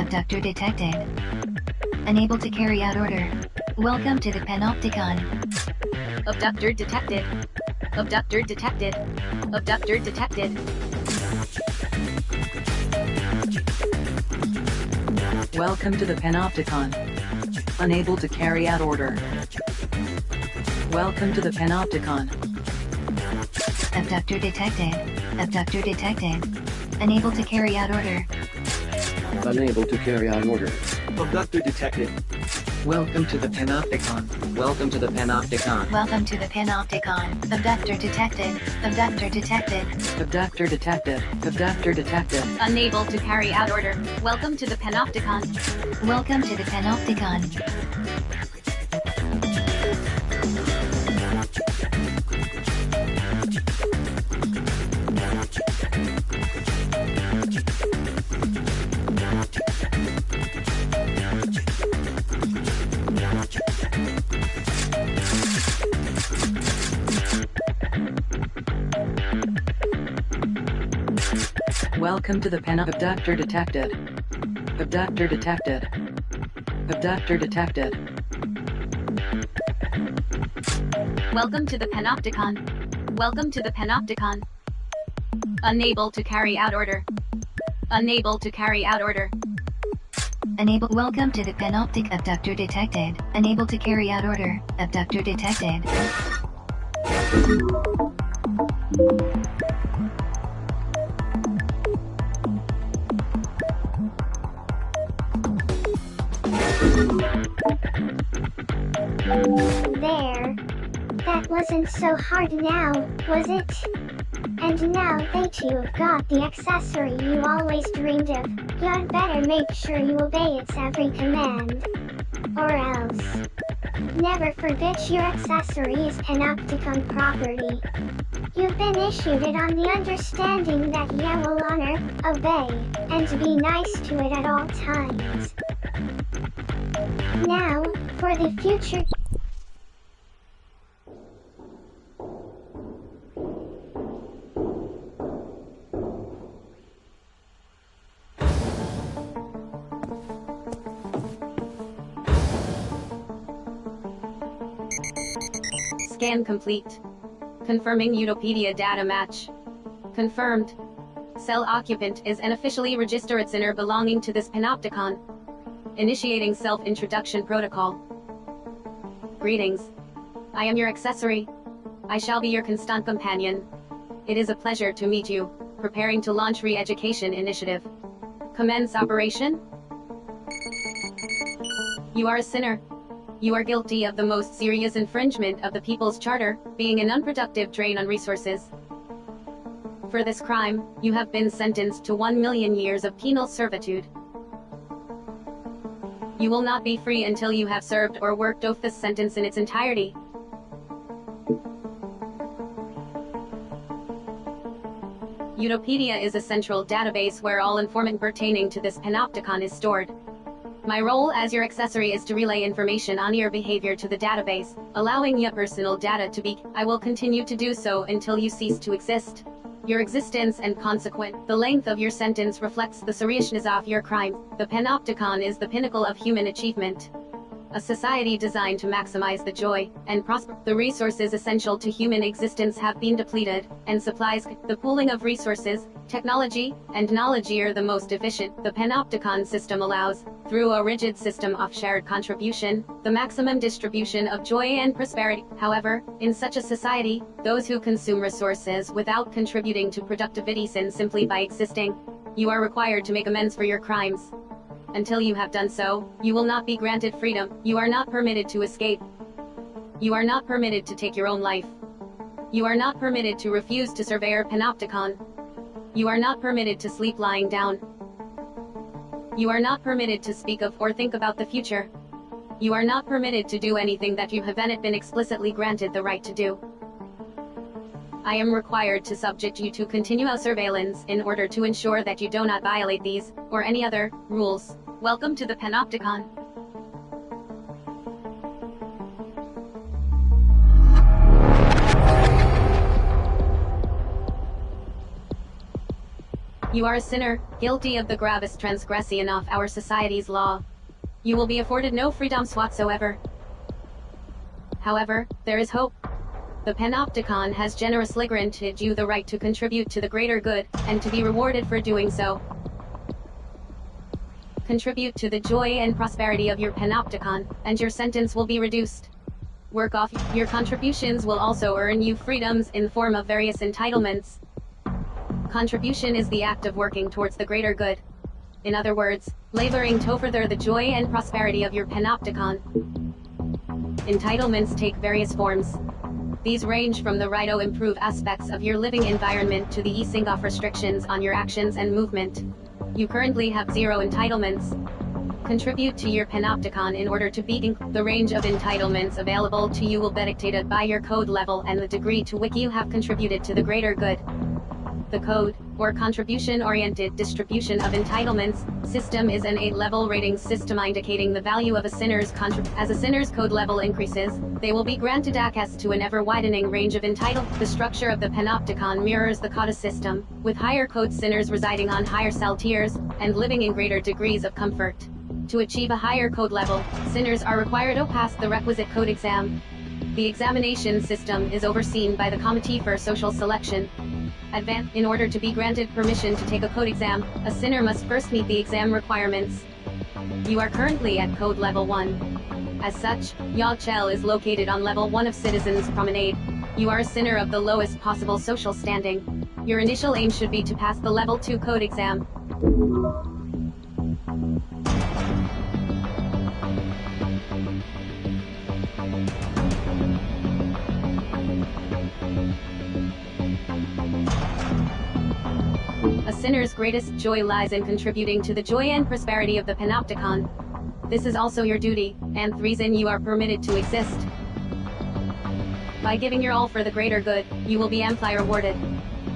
Abductor detected. Unable to carry out order. Welcome to the Panopticon. Abductor detected. Abductor detected. Abductor detected. Welcome to the Panopticon. Unable to carry out order. Welcome to the Panopticon. Abductor detected. Abductor detected. Unable to carry out order. Unable to carry out order. Abductor detected. Welcome to the Panopticon. Welcome to the Panopticon. Welcome to the Panopticon. Abductor detected. Abductor detected. Abductor detected. Abductor detected. Unable to carry out order. Welcome to the Panopticon. Welcome to the Panopticon. Welcome to the Abductor detected. Abductor detected. Abductor detected. Welcome to the Panopticon. Welcome to the Panopticon. Unable to carry out order. Unable to carry out order. Unable. Welcome to the Panoptic. Abductor detected. Unable to carry out order. Abductor detected. There. That wasn't so hard now, was it? And now that you've got the accessory you always dreamed of, you'd better make sure you obey its every command. Or else. Never forget your accessory is Panopticon property. You've been issued it on the understanding that you will honor, obey, and be nice to it at all times. Now, for the future. Scan complete. Confirming Utopedia data match. Confirmed. Cell occupant is an officially registered sinner belonging to this Panopticon. Initiating self-introduction protocol. Greetings. I am your accessory. I shall be your constant companion. It is a pleasure to meet you. Preparing to launch re-education initiative. Commence operation. You are a sinner. You are guilty of the most serious infringement of the People's Charter, being an unproductive drain on resources. For this crime, you have been sentenced to 1 million years of penal servitude. You will not be free until you have served or worked off this sentence in its entirety. Utopedia is a central database where all information pertaining to this Panopticon is stored. My role as your accessory is to relay information on your behavior to the database, allowing your personal data to be. I will continue to do so until you cease to exist. Your existence and the length of your sentence reflects the seriousness of your crime. The Panopticon is the pinnacle of human achievement. A society designed to maximize the joy and prosper. The resources essential to human existence have been depleted, and supplies, the pooling of resources, technology, and knowledge are the most efficient. The Panopticon system allows, through a rigid system of shared contribution, the maximum distribution of joy and prosperity. However, in such a society, those who consume resources without contributing to productivity sin simply by existing. You are required to make amends for your crimes. Until you have done so, you will not be granted freedom. You are not permitted to escape. You are not permitted to take your own life. You are not permitted to refuse to survey your Panopticon. You are not permitted to sleep lying down. You are not permitted to speak of or think about the future. You are not permitted to do anything that you haven't been explicitly granted the right to do. I am required to subject you to continual surveillance in order to ensure that you do not violate these, or any other, rules. Welcome to the Panopticon. You are a sinner, guilty of the gravest transgression of our society's law. You will be afforded no freedoms whatsoever. However, there is hope. The Panopticon has generously granted you the right to contribute to the greater good, and to be rewarded for doing so. Contribute to the joy and prosperity of your Panopticon, and your sentence will be reduced. Work off your contributions will also earn you freedoms in the form of various entitlements. Contribution is the act of working towards the greater good. In other words, laboring to further the joy and prosperity of your Panopticon. Entitlements take various forms. These range from the right to improve aspects of your living environment to the easing of restrictions on your actions and movement. You currently have 0 entitlements. Contribute to your Panopticon in order to beat the range of entitlements available to you will be dictated by your code level and the degree to which you have contributed to the greater good. The code, or contribution-oriented distribution of entitlements, system is an 8-level rating system indicating the value of a sinner's contribution. As a sinner's code level increases, they will be granted access to an ever-widening range of entitlements. The structure of the Panopticon mirrors the CODA system, with higher code sinners residing on higher cell tiers, and living in greater degrees of comfort. To achieve a higher code level, sinners are required to pass the requisite code exam. The examination system is overseen by the Committee for Social Selection. In order to be granted permission to take a code exam, a sinner must first meet the exam requirements. You are currently at code level 1. As such, your cell is located on level 1 of Citizens Promenade. You are a sinner of the lowest possible social standing. Your initial aim should be to pass the Level 2 code exam. A sinner's greatest joy lies in contributing to the joy and prosperity of the Panopticon. This is also your duty, and the reason you are permitted to exist. By giving your all for the greater good, you will be amply rewarded.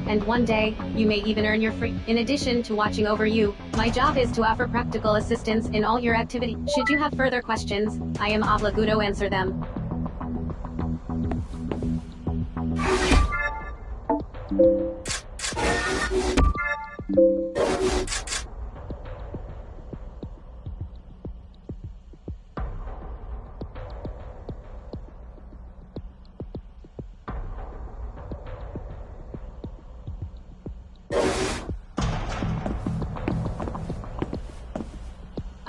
And one day, you may even earn your free. In addition to watching over you, my job is to offer practical assistance in all your activity. Should you have further questions, I am obliged to answer them.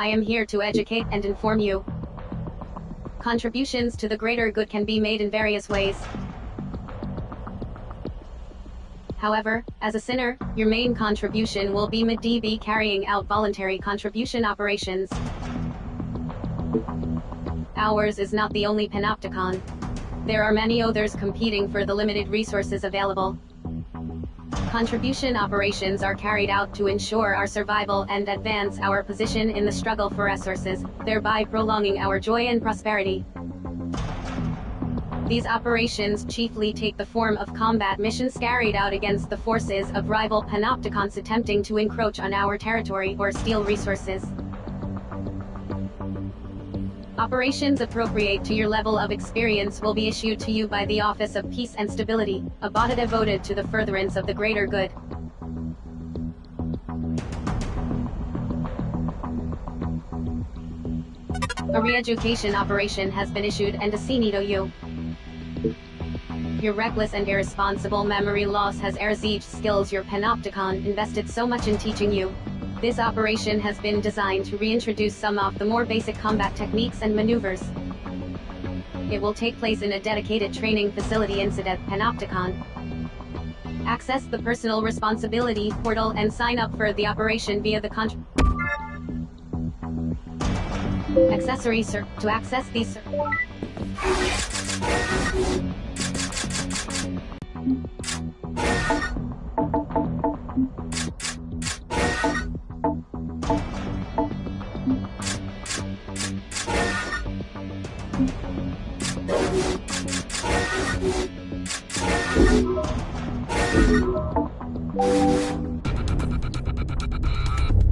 I am here to educate and inform you. Contributions to the greater good can be made in various ways. However, as a sinner, your main contribution will be MDB carrying out voluntary contribution operations. Ours is not the only Panopticon. There are many others competing for the limited resources available. Contribution operations are carried out to ensure our survival and advance our position in the struggle for resources, thereby prolonging our joy and prosperity. These operations chiefly take the form of combat missions carried out against the forces of rival Panopticons attempting to encroach on our territory or steal resources. Operations appropriate to your level of experience will be issued to you by the Office of Peace and Stability, a body devoted to the furtherance of the greater good. A re-education operation has been issued and assigned to you. Your reckless and irresponsible memory loss has exceeded skills your Panopticon invested so much in teaching you. This operation has been designed to reintroduce some of the more basic combat techniques and maneuvers. It will take place in a dedicated training facility inside Panopticon. Access the personal responsibility portal and sign up for the operation via the accessories, sir. To access these,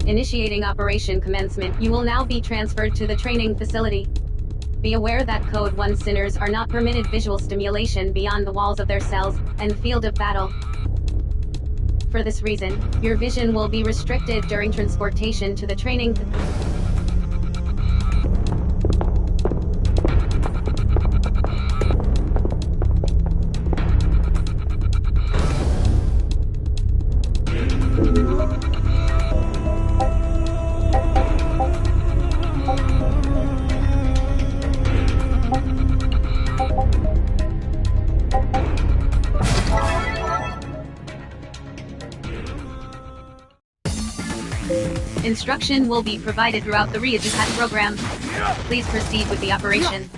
Initiating operation commencement. You will now be transferred to the training facility. Be aware that Code 1 sinners are not permitted visual stimulation beyond the walls of their cells and field of battle. For this reason, your vision will be restricted during transportation to the training Instruction will be provided throughout the re-education program. Please proceed with the operation.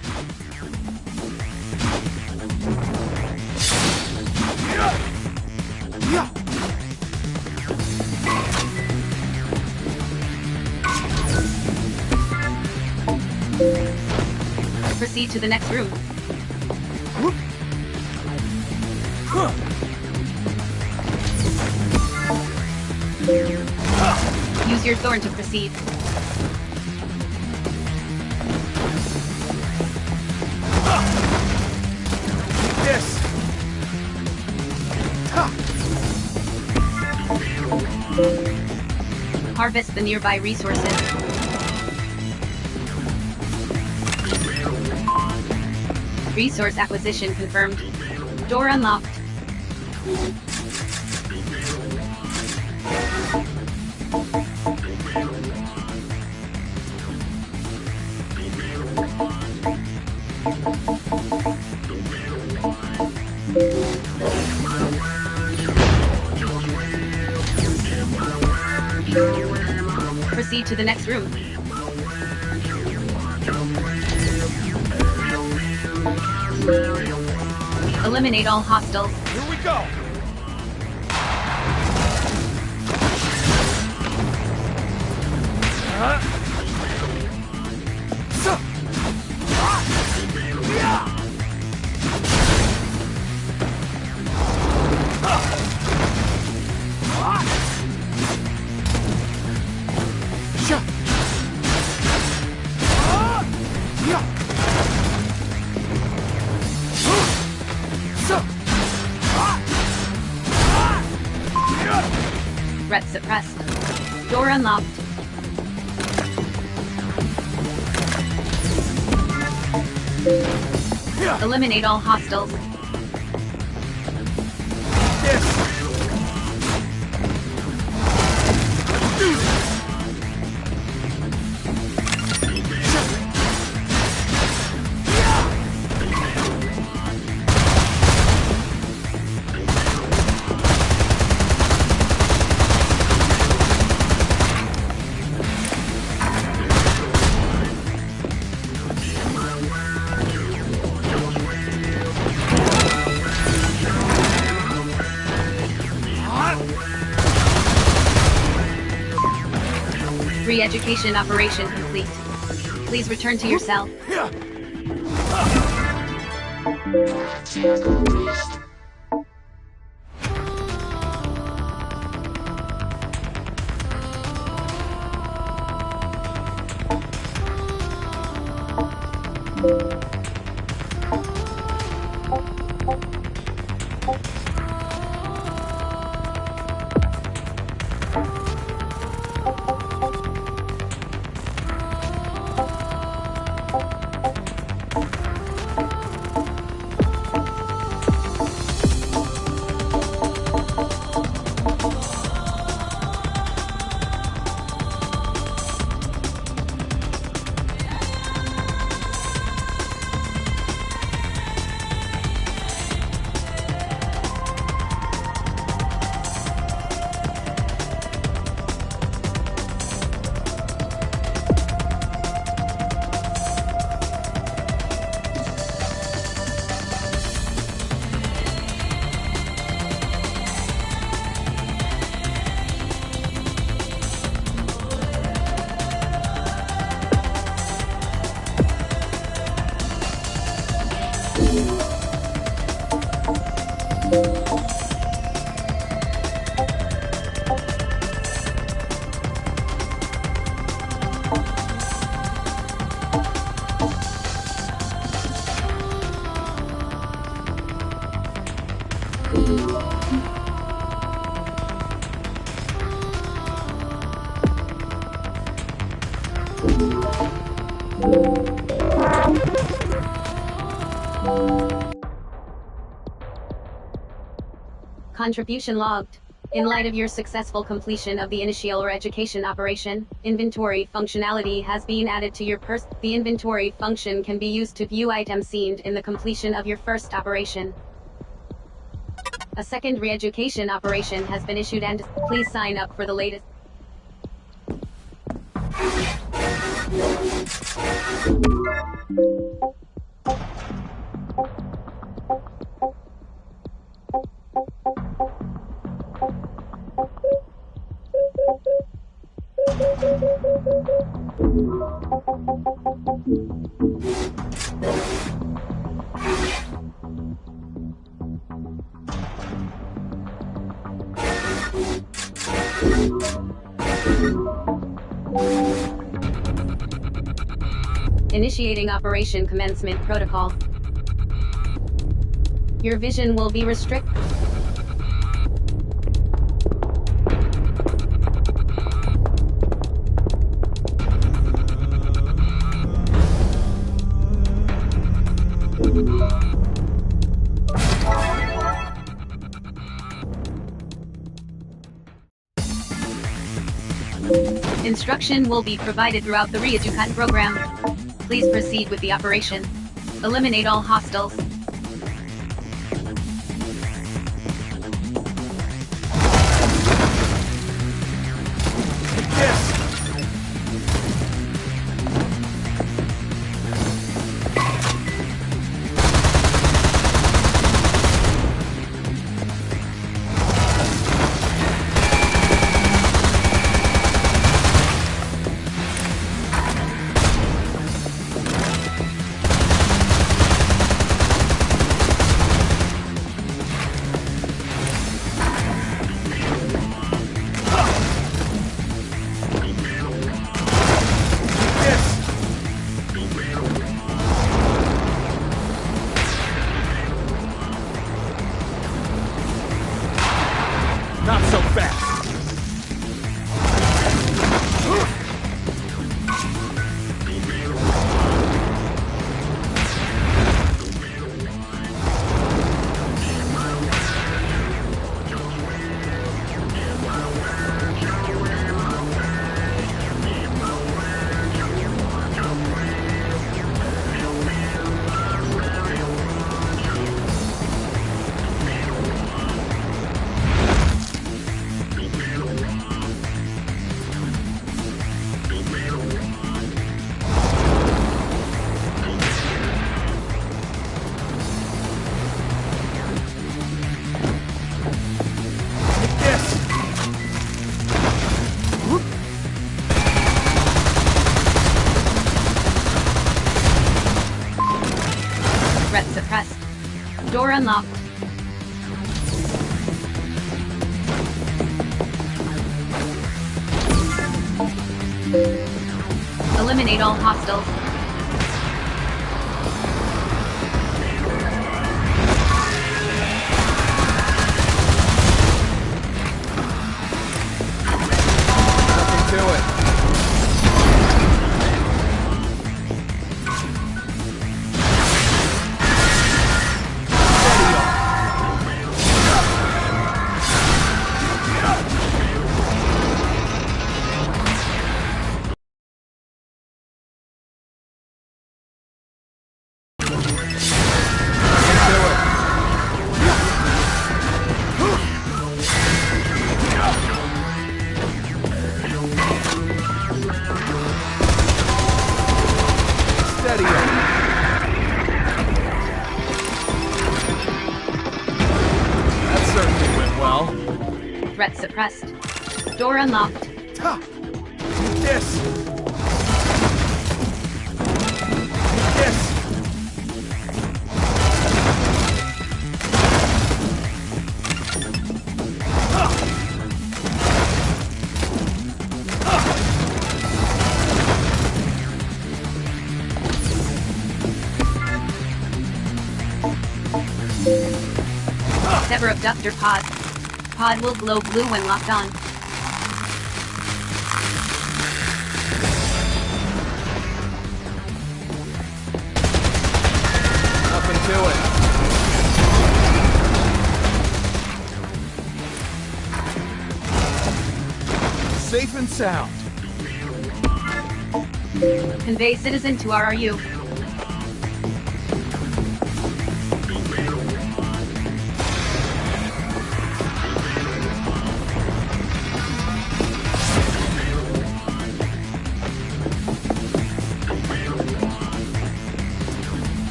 Proceed to the next room. Use your thorn to proceed. This. Harvest the nearby resources. Resource acquisition confirmed. Door unlocked. Proceed to the next room. Eliminate all hostiles. Here we go! Threat suppressed. Door unlocked. Eliminate all hostiles. Re-education operation complete. Please return to your cell. Contribution logged. In light of your successful completion of the initial education operation, inventory functionality has been added to your purse. The inventory function can be used to view items seen in the completion of your first operation. A second re-education operation has been issued, and please sign up for the latest. Initiating Operation Commencement Protocol. Your vision will be restricted. Instruction will be provided throughout the Re-Education program. Please proceed with the operation. Eliminate all hostiles. unlocked. Eliminate all hostiles. Nothing to it. Steady on. Steady on. That certainly went well. Threat suppressed. Door unlocked. Ha! Eat this! Eat this! Sever abductor pod. Pod will glow blue when locked on. Nothing to it. Safe and sound. Convey citizen to RRU.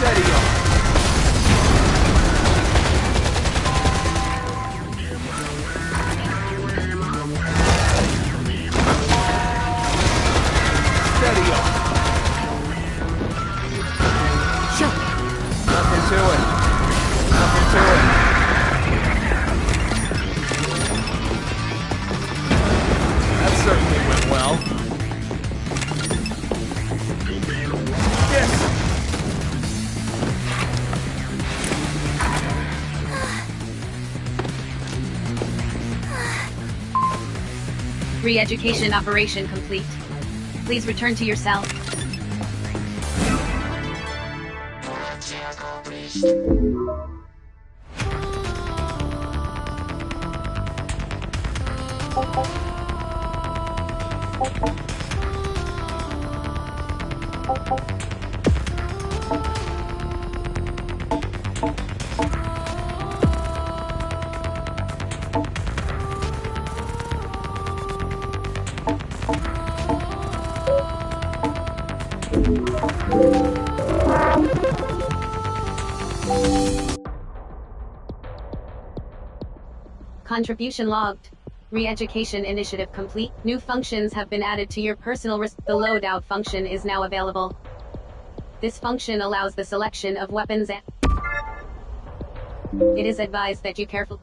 Steady on. Steady on. Shoot. Nothing to it. Nothing to it. That certainly went well. Yes. Re-education operation complete. Please return to your cell. Contribution logged. Re-education initiative complete. New functions have been added to your personal risk. The loadout function is now available. This function allows the selection of weapons and it is advised that you carefully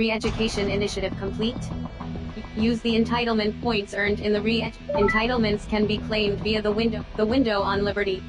Re-education initiative complete. Use the entitlement points earned in the entitlements can be claimed via the window on Liberty.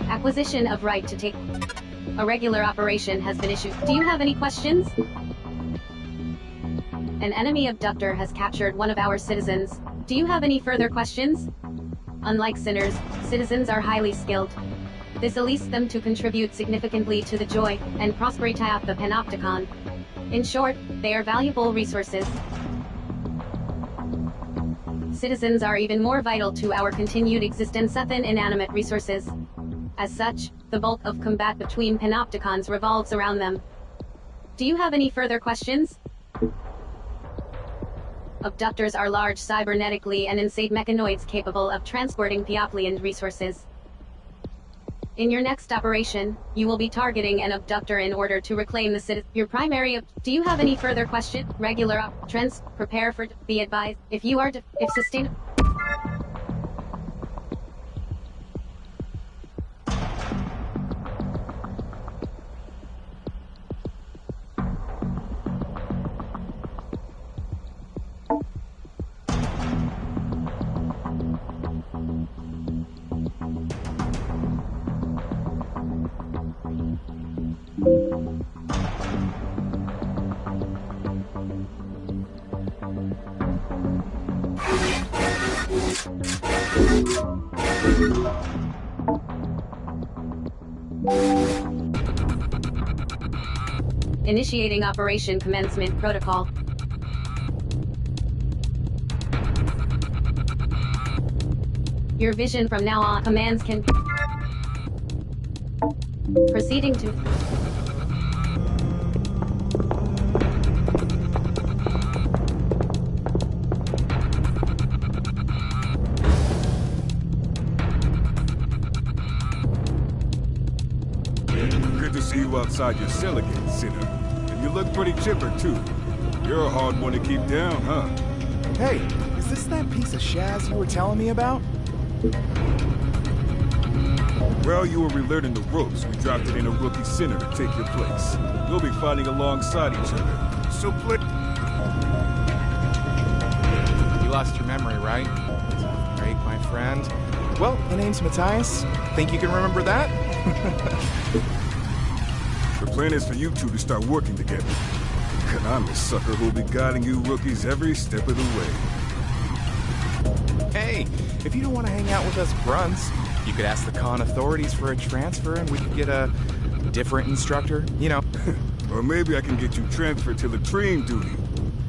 Acquisition of right to take a regular operation has been issued. Do you have any questions? An enemy abductor has captured one of our citizens. Do you have any further questions? Unlike sinners, citizens are highly skilled. This allows them to contribute significantly to the joy and prosperity of the Panopticon. In short, they are valuable resources. Citizens are even more vital to our continued existence than inanimate resources. As such, the bulk of combat between Panopticons revolves around them. Do you have any further questions? Abductors are large cybernetically and insane mechanoids capable of transporting Peoplean resources. In your next operation, you will be targeting an abductor in order to reclaim the city. Your primary. Do you have any further question? Regular trends. Prepare for. Be advised. If you are. If sustain. Initiating Operation Commencement Protocol. Your vision from now on. Commands can... Proceeding to... Good to see you outside your cell again, sinner. And you look pretty chipper, too. You're a hard one to keep down, huh? Hey, is this that piece of Shaz you were telling me about? Well, you were relearning the ropes. We dropped it in a rookie sinner to take your place. We'll be fighting alongside each other. So play... You lost your memory, right? Break my friend. Well, my name's Matthias. Think you can remember that? The plan is for you two to start working together. And I'm the sucker who'll be guiding you rookies every step of the way. Hey, if you don't want to hang out with us grunts, you could ask the con authorities for a transfer and we could get a different instructor, you know. Or maybe I can get you transferred to latrine duty.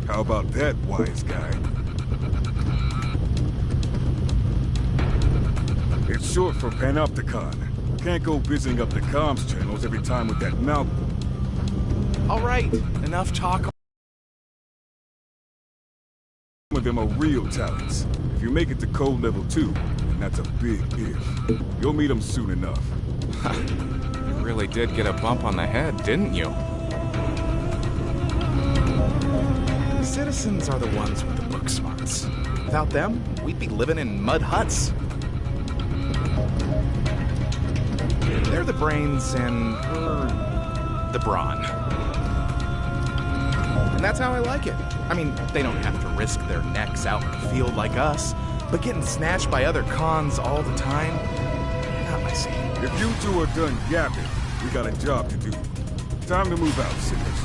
How about that, wise guy? It's short for Panopticon. Can't go busying up the comms channels every time with that mouth. All right, enough talk. Some of them are real talents. If you make it to code level 2, and that's a big if, you'll meet them soon enough. You really did get a bump on the head, didn't you? Citizens are the ones with the book smarts. Without them, we'd be living in mud huts. They're the brains and we're the brawn. And that's how I like it. I mean, they don't have to risk their necks out in the field like us, but getting snatched by other cons all the time, not my scene. If you two are done yapping, we got a job to do. Time to move out, sinners.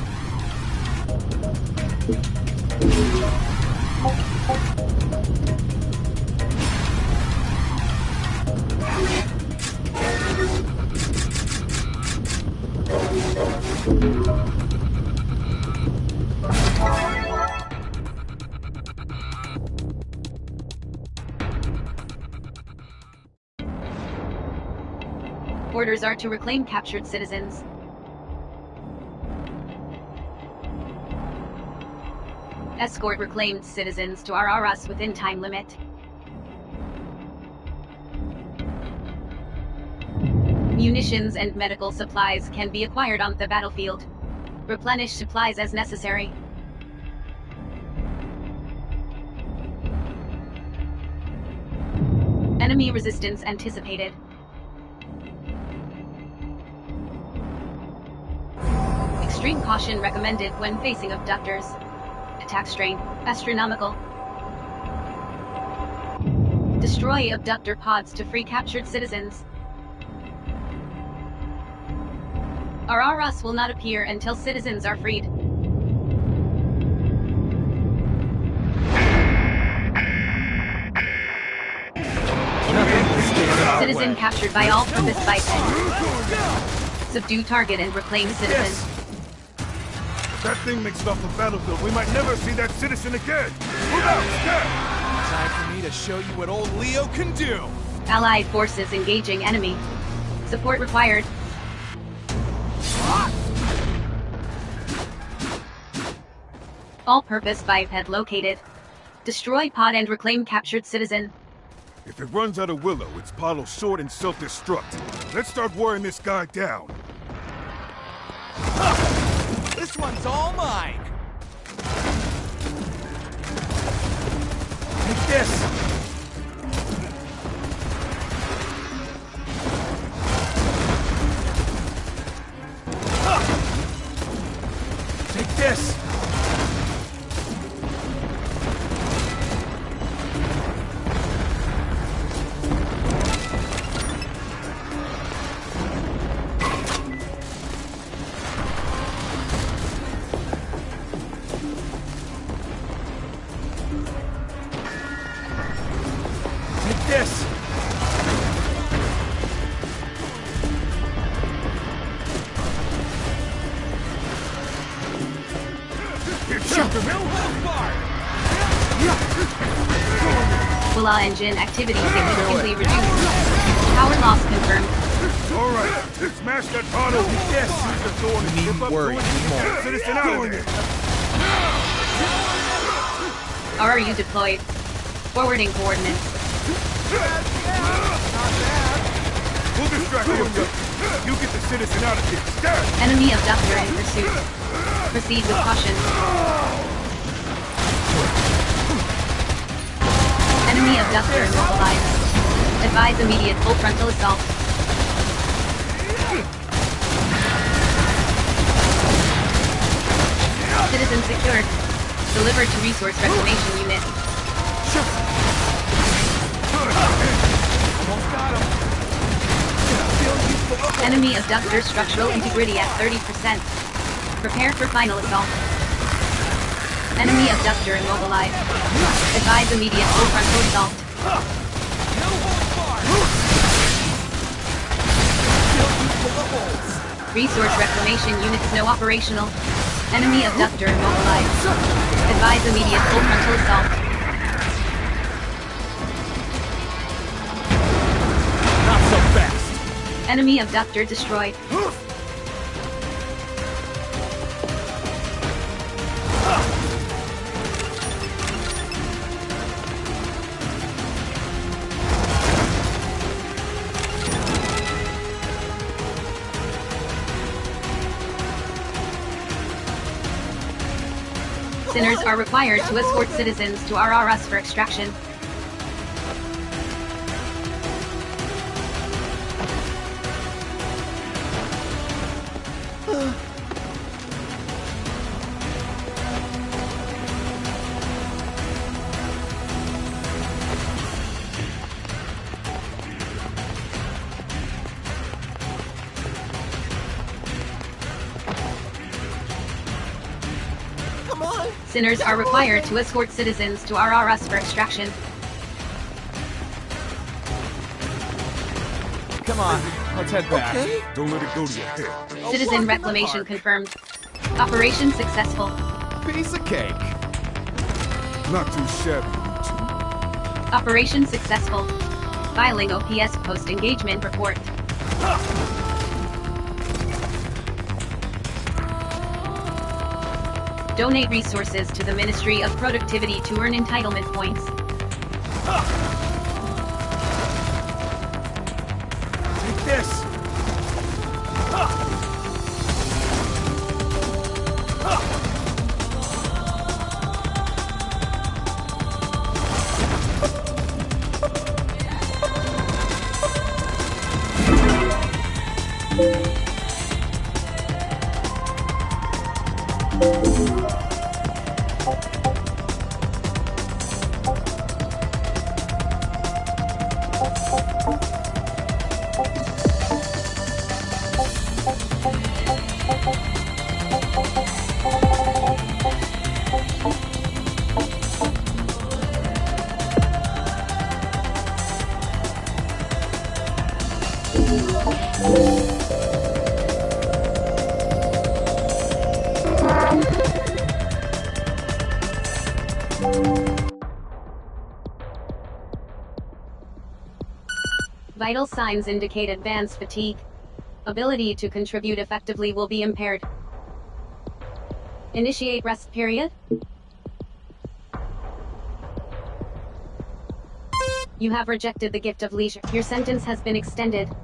Orders are to reclaim captured citizens. Escort reclaimed citizens to Araras within time limit. Munitions and medical supplies can be acquired on the battlefield. Replenish supplies as necessary. Enemy resistance anticipated. Extreme caution recommended when facing abductors. Attack strain, astronomical. Destroy abductor pods to free captured citizens. Araras will not appear until citizens are freed. Citizen captured by all-purpose biped. Subdue target and reclaim citizen. Yes. If that thing makes it off the battlefield, we might never see that citizen again. Move out, stab! Time for me to show you what old Leo can do. Allied forces engaging enemy. Support required. All-purpose biped located. Destroy pod and reclaim captured citizen. If it runs out of Willow, its pod will short and self-destruct. Let's start wearing this guy down. This one's all mine. Take this! Take this! Take this! Willa engine activity significantly reduced. Power loss confirmed. All right, smash that pod over. Yes, use the thorn and strip up worry anymore. citizen out of there. RRU deployed. Forwarding coordinates. We'll distract him. You get the citizen out of here. Stab! Enemy abductor in pursuit. Proceed with caution. Enemy abductor immobilized. Advise immediate full frontal assault. Citizen secured. Delivered to resource reclamation unit. Almost got him. Enemy abductor structural integrity at 30%. Prepare for final assault. Enemy abductor immobilized. Advise immediate full frontal assault. Resource reclamation units no operational. Enemy abductor immobilized. Advise immediate full frontal assault. Not so fast. Enemy abductor destroyed. Sinners are required to escort citizens to RRS for extraction. Sinners are required to escort citizens to RRS for extraction. Come on, let's head back. Don't let it go to your head. Citizen reclamation confirmed. Operation successful. Piece of cake. Not too shabby, you two. Operation successful. Filing OPS post-engagement report. Donate resources to the Ministry of Productivity to earn entitlement points. Take this. Vital signs indicate advanced fatigue. Ability to contribute effectively will be impaired. Initiate rest period. You have rejected the gift of leisure. Your sentence has been extended.